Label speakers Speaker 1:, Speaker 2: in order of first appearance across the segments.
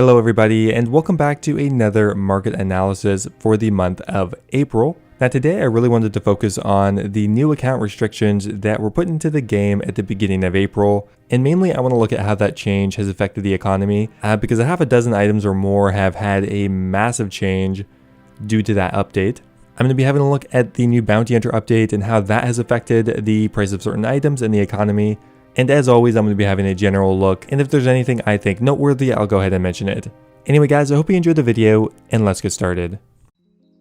Speaker 1: Hello everybody, and welcome back to another market analysis for the month of April. Now today I really wanted to focus on the new account restrictions that were put into the game at the beginning of April, and mainly I want to look at how that change has affected the economy, because a half a dozen items or more have had a massive change due to that update. I'm going to be having a look at the new bounty hunter update and how that has affected the price of certain items and the economy. And as always, I'm going to be having a general look, and if there's anything I think noteworthy, I'll go ahead and mention it. Anyway guys, I hope you enjoyed the video, and let's get started.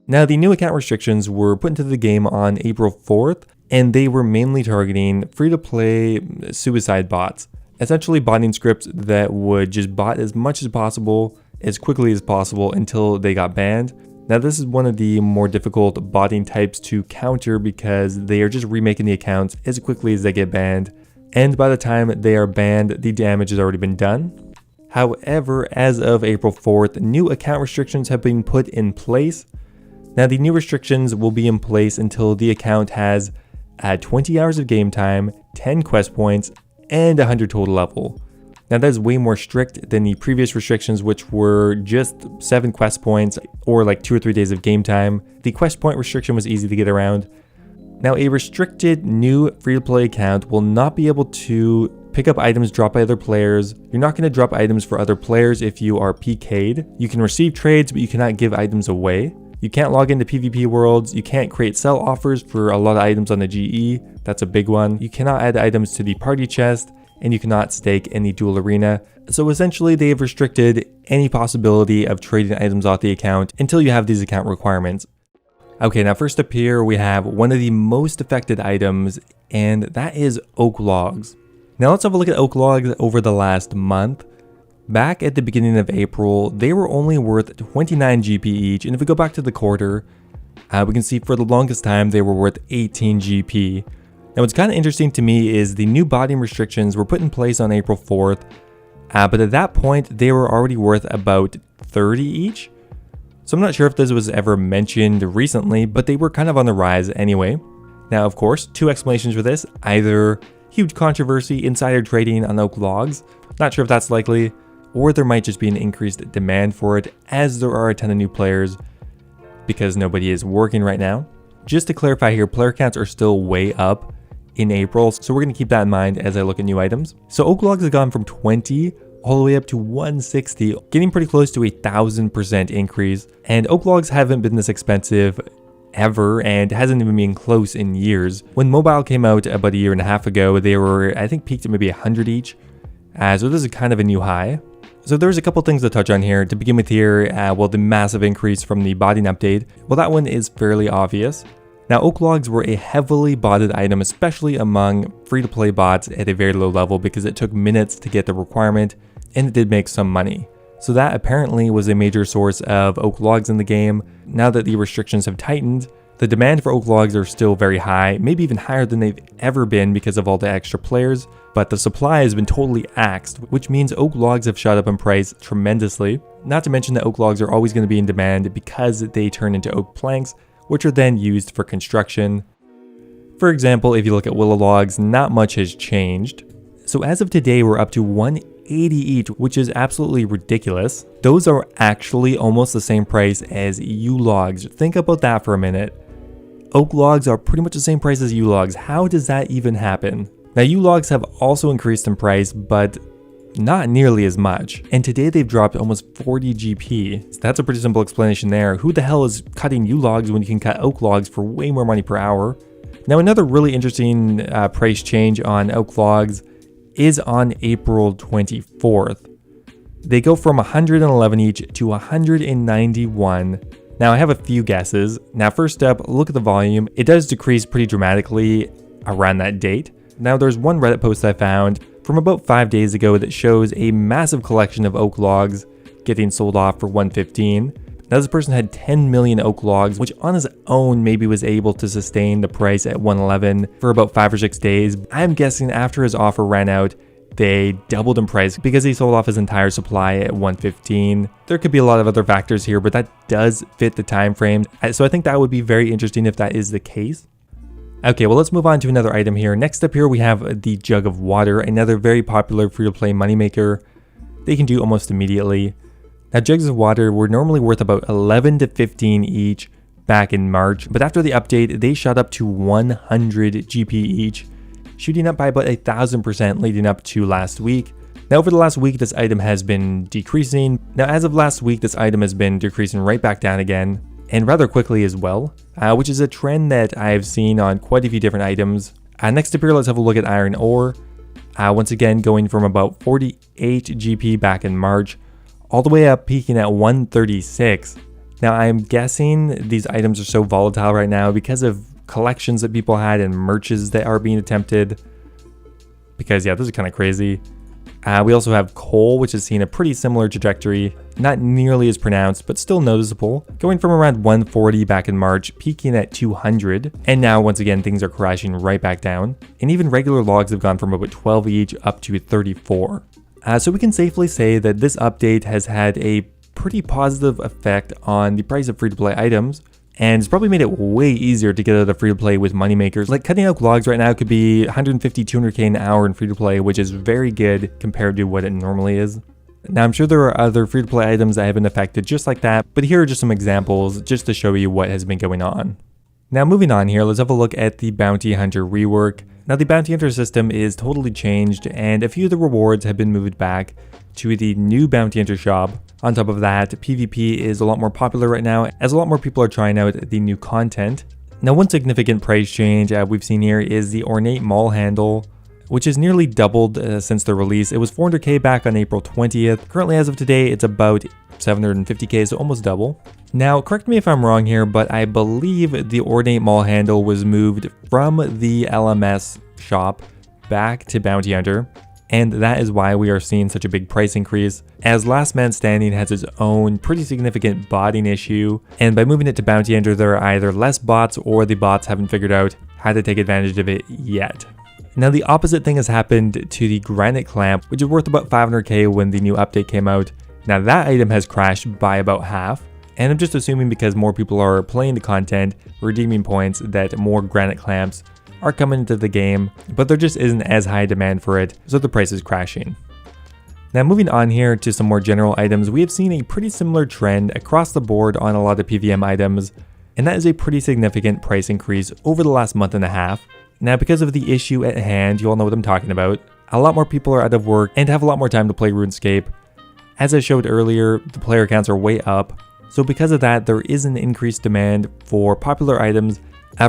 Speaker 1: Now the new account restrictions were put into the game on April 4th, and they were mainly targeting free-to-play suicide bots. Essentially botting scripts that would just bot as much as possible, as quickly as possible until they got banned. Now this is one of the more difficult botting types to counter because they are just remaking the accounts as quickly as they get banned. And by the time they are banned, the damage has already been done. However, as of April 4th, new account restrictions have been put in place. Now the new restrictions will be in place until the account has 20 hours of game time, 10 quest points, and 100 total level. Now that is way more strict than the previous restrictions, which were just 7 quest points or like 2 or 3 days of game time. The quest point restriction was easy to get around. Now a restricted new free-to-play account will not be able to pick up items dropped by other players. You're not going to drop items for other players if you are PK'd. You can receive trades, but you cannot give items away. You can't log into PvP worlds. You can't create sell offers for a lot of items on the GE. That's a big one. You cannot add items to the party chest, and you cannot stake in the duel arena. So essentially they have restricted any possibility of trading items off the account until you have these account requirements. Okay, now first up here we have one of the most affected items, and that is oak logs. Now let's have a look at oak logs over the last month. Back at the beginning of April, they were only worth 29 GP each, and if we go back to the quarter, we can see for the longest time they were worth 18 GP. Now what's kind of interesting to me is the new botting restrictions were put in place on April 4th, but at that point they were already worth about 30 each. So I'm not sure if this was ever mentioned recently, but they were kind of on the rise anyway. Now, of course, two explanations for this: either huge controversy, insider trading on oak logs, not sure if that's likely, or there might just be an increased demand for it as there are a ton of new players because nobody is working right now. Just to clarify here, player counts are still way up in April, so we're going to keep that in mind as I look at new items. So oak logs have gone from 20 all the way up to 160, getting pretty close to 1,000% increase. And oak logs haven't been this expensive ever, and hasn't even been close in years. When mobile came out about a year and a half ago, they were, I think, peaked at maybe 100 each. So this is kind of a new high. So there's a couple things to touch on here. To begin with here, well, the massive increase from the botting update. Well, that one is fairly obvious. Now, oak logs were a heavily botted item, especially among free-to-play bots at a very low level, because it took minutes to get the requirement, and it did make some money. So that apparently was a major source of oak logs in the game. Now that the restrictions have tightened, the demand for oak logs are still very high, maybe even higher than they've ever been because of all the extra players, but the supply has been totally axed, which means oak logs have shot up in price tremendously. Not to mention that oak logs are always going to be in demand because they turn into oak planks, which are then used for construction. For example, if you look at willow logs, not much has changed. So as of today, we're up to 180 each, which is absolutely ridiculous. Those are actually almost the same price as yew logs. Think about that for a minute. Oak logs are pretty much the same price as yew logs. How does that even happen? Now, yew logs have also increased in price, but not nearly as much. And today they've dropped almost 40 GP. So that's a pretty simple explanation there. Who the hell is cutting yew logs when you can cut oak logs for way more money per hour? Now, another really interesting price change on oak logs is on April 24th. They go from 111 each to 191. Now I have a few guesses. Now first up, look at the volume. It does decrease pretty dramatically around that date. Now there's one Reddit post I found from about 5 days ago that shows a massive collection of oak logs getting sold off for 115. Now this person had 10 million oak logs, which on his own maybe was able to sustain the price at 111 for about 5 or 6 days. I'm guessing after his offer ran out, they doubled in price because he sold off his entire supply at 115. There could be a lot of other factors here, but that does fit the time frame. So I think that would be very interesting if that is the case. Okay, well, let's move on to another item here. Next up here, we have the Jug of Water, another very popular free-to-play moneymaker. They can do almost immediately. Now, Jigs of Water were normally worth about 11 to 15 each back in March, but after the update, they shot up to 100 GP each, shooting up by about 1,000% leading up to last week. Now, over the last week, this item has been decreasing. Now, as of last week, this item has been decreasing right back down again, and rather quickly as well, which is a trend that I've seen on quite a few different items. Next up here, let's have a look at iron ore. Once again, going from about 48 GP back in March, all the way up peaking at 136. Now, I'm guessing these items are so volatile right now because of collections that people had and merches that are being attempted. Because yeah, this is kind of crazy. We also have coal, which has seen a pretty similar trajectory, not nearly as pronounced, but still noticeable, going from around 140 back in March, peaking at 200, and now once again things are crashing right back down, and even regular logs have gone from about 12 each up to 34. So we can safely say that this update has had a pretty positive effect on the price of free-to-play items, and it's probably made it way easier to get out of free-to-play with moneymakers. Like cutting out logs right now could be 150, 200k an hour in free-to-play, which is very good compared to what it normally is. Now, I'm sure there are other free-to-play items that have been affected just like that, but here are just some examples just to show you what has been going on. Now, moving on here, let's have a look at the Bounty Hunter rework. Now, the Bounty Hunter system is totally changed, and a few of the rewards have been moved back to the new Bounty Hunter shop. On top of that, PvP is a lot more popular right now, as a lot more people are trying out the new content. Now, one significant price change we've seen here is the ornate maul handle, which has nearly doubled since the release. It was 400k back on April 20th. Currently, as of today, it's about 750k, so almost double. Now, correct me if I'm wrong here, but I believe the ornate maul handle was moved from the LMS shop back to Bounty Hunter, and that is why we are seeing such a big price increase, as Last Man Standing has its own pretty significant botting issue, and by moving it to Bounty Hunter, there are either less bots or the bots haven't figured out how to take advantage of it yet. Now, the opposite thing has happened to the Granite Clamp, which is worth about 500k when the new update came out. Now, that item has crashed by about half, and I'm just assuming because more people are playing the content, redeeming points, that more Granite Clamps are coming into the game, but there just isn't as high demand for it, so the price is crashing. Now, moving on here to some more general items, we have seen a pretty similar trend across the board on a lot of PVM items, and that is a pretty significant price increase over the last month and a half. Now, because of the issue at hand, you all know what I'm talking about, a lot more people are out of work and have a lot more time to play RuneScape. As I showed earlier, the player counts are way up, so because of that, there is an increased demand for popular items.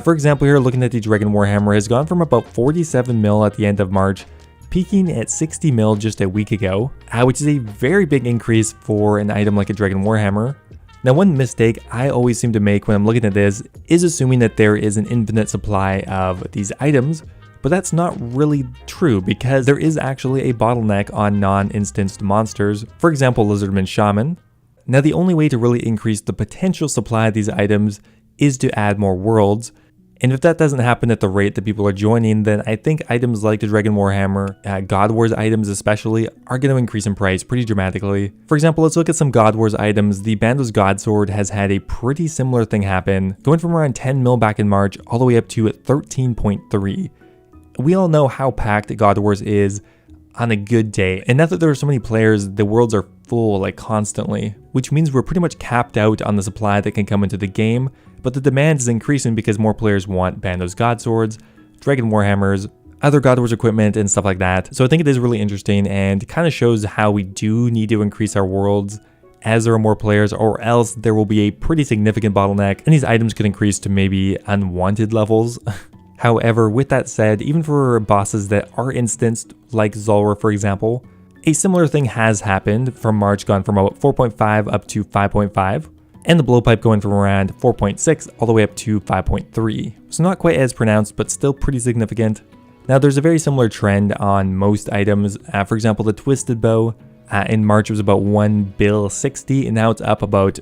Speaker 1: For example, here looking at the Dragon Warhammer has gone from about 47 mil at the end of March, peaking at 60 mil just a week ago, which is a very big increase for an item like a Dragon Warhammer. Now, one mistake I always seem to make when I'm looking at this is assuming that there is an infinite supply of these items, but that's not really true because there is actually a bottleneck on non-instanced monsters, for example, Lizardman Shaman. Now, the only way to really increase the potential supply of these items is to add more worlds, and if that doesn't happen at the rate that people are joining, then I think items like the Dragon Warhammer, God Wars items especially, are going to increase in price pretty dramatically. For example, let's look at some God Wars items. The Bandos Godsword has had a pretty similar thing happen, going from around 10 mil back in March all the way up to 13.3. We all know how packed God Wars is on a good day, and now that there are so many players, the worlds are full like constantly, which means we're pretty much capped out on the supply that can come into the game, but the demand is increasing because more players want Bandos Godswords, Dragon Warhammers, other God Wars equipment, and stuff like that. So I think it is really interesting and kind of shows how we do need to increase our worlds as there are more players, or else there will be a pretty significant bottleneck and these items could increase to maybe unwanted levels. However, with that said, even for bosses that are instanced, like Zulrah for example, a similar thing has happened from March, gone from about 4.5 up to 5.5, and the blowpipe going from around 4.6 all the way up to 5.3. So not quite as pronounced, but still pretty significant. Now there's a very similar trend on most items. For example, the Twisted Bow in March was about 1 bill 60, and now it's up about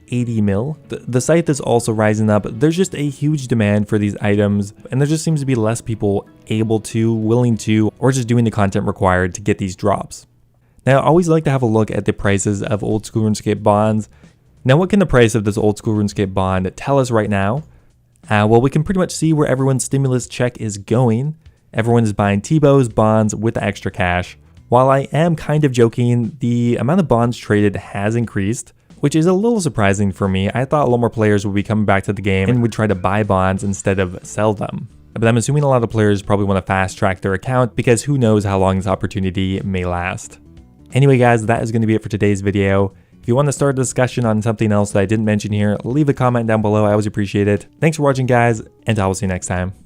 Speaker 1: 80 mil. The scythe is also rising up. There's just a huge demand for these items, and there just seems to be less people able to, willing to, or just doing the content required to get these drops. Now, I always like to have a look at the prices of old school RuneScape bonds. Now, what can the price of this old school RuneScape bond tell us right now? Well, we can pretty much see where everyone's stimulus check is going. Everyone is buying T-bows, bonds with the extra cash. While I am kind of joking, the amount of bonds traded has increased, which is a little surprising for me. I thought a lot more players would be coming back to the game and would try to buy bonds instead of sell them. But I'm assuming a lot of players probably want to fast track their account because who knows how long this opportunity may last. Anyway guys, that is going to be it for today's video. If you want to start a discussion on something else that I didn't mention here, leave a comment down below. I always appreciate it. Thanks for watching guys, and I will see you next time.